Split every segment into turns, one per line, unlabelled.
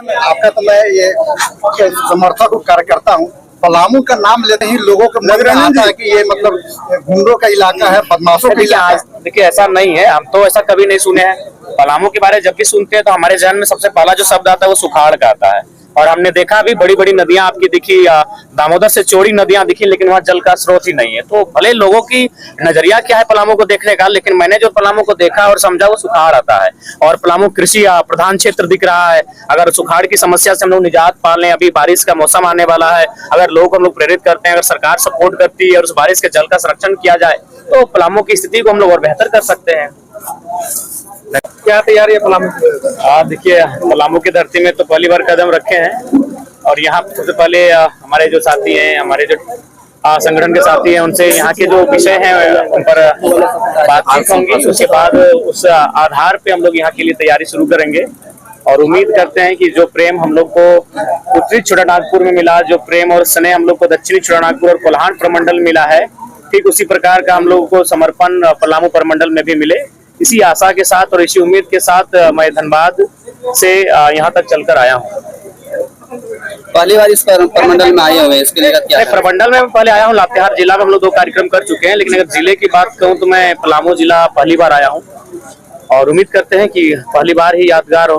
आपका तो मैं ये समर्थक कार्यकर्ता हूँ। पलामू का नाम लेते ही लोगों को मन में आता है कि ये मतलब गुंडों का इलाका है, बदमाशों का इलाका है।
देखिए ऐसा नहीं है, हम तो ऐसा कभी नहीं सुने हैं। पलामू के बारे में जब भी सुनते हैं तो हमारे जहन में सबसे पहला जो शब्द आता है वो सुखाड़ का आता है। और हमने देखा भी बड़ी बड़ी नदियां आपकी दिखी, दामोदर से चौड़ी नदियां दिखी, लेकिन वहाँ जल का स्रोत ही नहीं है। तो भले लोगों की नजरिया क्या है पलामू को देखने का, लेकिन मैंने जो पलामू को देखा और समझा वो सुखाड़ आता है। और पलामू कृषि प्रधान क्षेत्र दिख रहा है। अगर सुखाड़ की समस्या से हम लोग निजात पा लें, अभी बारिश का मौसम आने वाला है, अगर लोग हम लोग प्रेरित करते हैं, अगर सरकार सपोर्ट करती है और उस बारिश के जल का संरक्षण किया जाए तो पलामू की स्थिति को हम लोग और बेहतर कर सकते हैं।
क्या तैयारी है पलामू की?
देखिए पलामू की धरती में तो पहली बार कदम रखे हैं और यहाँ सबसे पहले हमारे जो साथी हैं, हमारे जो संगठन के साथी हैं, उनसे यहाँ के जो विषय हैं उन पर बातचीत होंगी। उसके बाद उस आधार पे हम लोग यहाँ के लिए तैयारी शुरू करेंगे और उम्मीद करते हैं कि जो प्रेम हम लोग को उत्तरी छोटानागपुर में मिला, जो प्रेम और स्नेह हम लोग को दक्षिणी छोटानागपुर और कोल्हान प्रमंडल मिला है, ठीक उसी प्रकार का हम लोग को समर्पण पलामू प्रमंडल में भी मिले। इसी आशा के साथ और इसी उम्मीद के साथ मैं धनबाद से यहाँ तक चलकर आया हूँ।
पहली बार इस प्रमंडल में आए हुए हैं, इसके लिए क्या
प्रमंडल में पहले आया हूँ। लातेहार जिला में हम लोग 2 कार्यक्रम कर चुके हैं, लेकिन अगर जिले की बात करूँ तो मैं पलामू जिला पहली बार आया हूँ और उम्मीद करते हैं कि पहली बार ही यादगार हो।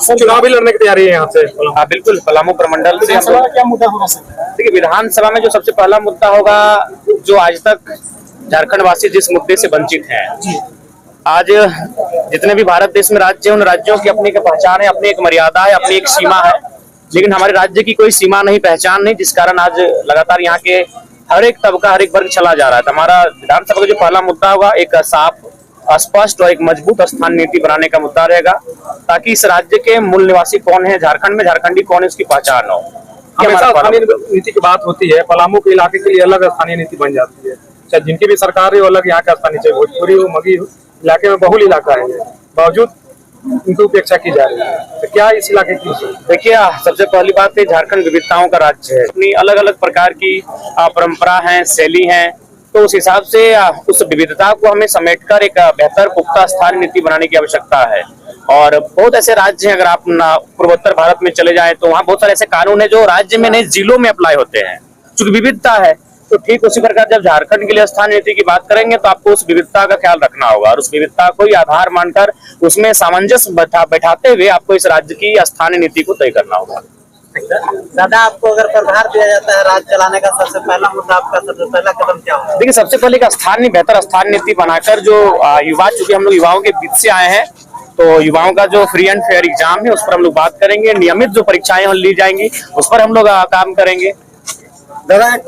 चुनाव भी लड़ने की तैयारी है यहाँ से?
हाँ बिल्कुल, पलामू प्रमंडल से।
क्या मुद्दा होगा?
देखिए विधानसभा में जो सबसे पहला मुद्दा होगा, जो आज तक झारखंड वासी जिस मुद्दे से वंचित हैं, आज जितने भी भारत देश में राज्य हैं, उन राज्यों की अपनी एक पहचान है, अपनी एक मर्यादा है, अपनी एक सीमा है, लेकिन हमारे राज्य की कोई सीमा नहीं, पहचान नहीं, जिस कारण आज लगातार यहाँ के हर एक तबका, हर एक वर्ग चला जा रहा है। तो हमारा विधानसभा का जो पहला मुद्दा होगा, एक साफ, स्पष्ट और एक मजबूत स्थान नीति बनाने का मुद्दा रहेगा, ताकि इस राज्य के मूल निवासी कौन है, झारखंड में झारखंडी कौन है, उसकी पहचान हो।
हमेशा स्थानीय नीति की बात होती है, पलामू के इलाके के लिए अलग स्थानीय नीति बन जाती है, चाहे जिनकी भी सरकार है वो अलग यहाँ का स्थानीय, चाहे भोजपुरी हो, मगही हो, इलाके में बहुल इलाका है, बावजूद उनकी उपेक्षा की जा रही है। तो क्या इस इलाके की?
देखिए सबसे पहली बात है, झारखंड विविधताओं का राज्य है, अपनी अलग अलग प्रकार की परंपरा है, शैली है, तो उस हिसाब से उस विविधता को हमें समेटकर एक बेहतर पुख्ता स्थानीय नीति बनाने की आवश्यकता है। और बहुत ऐसे राज्य हैं, अगर आप पूर्वोत्तर भारत में चले जाएं तो वहाँ बहुत सारे ऐसे कानून है जो राज्य में नहीं जिलों में अप्लाई होते हैं, चूंकि विविधता है। तो ठीक उसी प्रकार जब झारखंड के लिए स्थानीय नीति की बात करेंगे तो आपको उस विविधता का ख्याल रखना होगा और उस विविधता को ही आधार मानकर उसमें सामंजस्य बैठाते हुए आपको इस राज्य की स्थानीय नीति को तय करना होगा।
दादा, आपको अगर प्रभार दिया जाता है राज्य चलाने का, सबसे पहला मुद्दा आपका सबसे पहला कदम क्या होगा?
देखिए सबसे पहले का स्थानीय बेहतर स्थानीय नीति बनाकर जो युवा, चूंकि हम लोग युवाओं के बीच से आए हैं, तो युवाओं का जो फ्री एंड फेयर एग्जाम है उस पर हम लोग बात करेंगे, नियमित जो परीक्षाएं ली जाएंगी उस पर हम लोग काम करेंगे।
दादा एक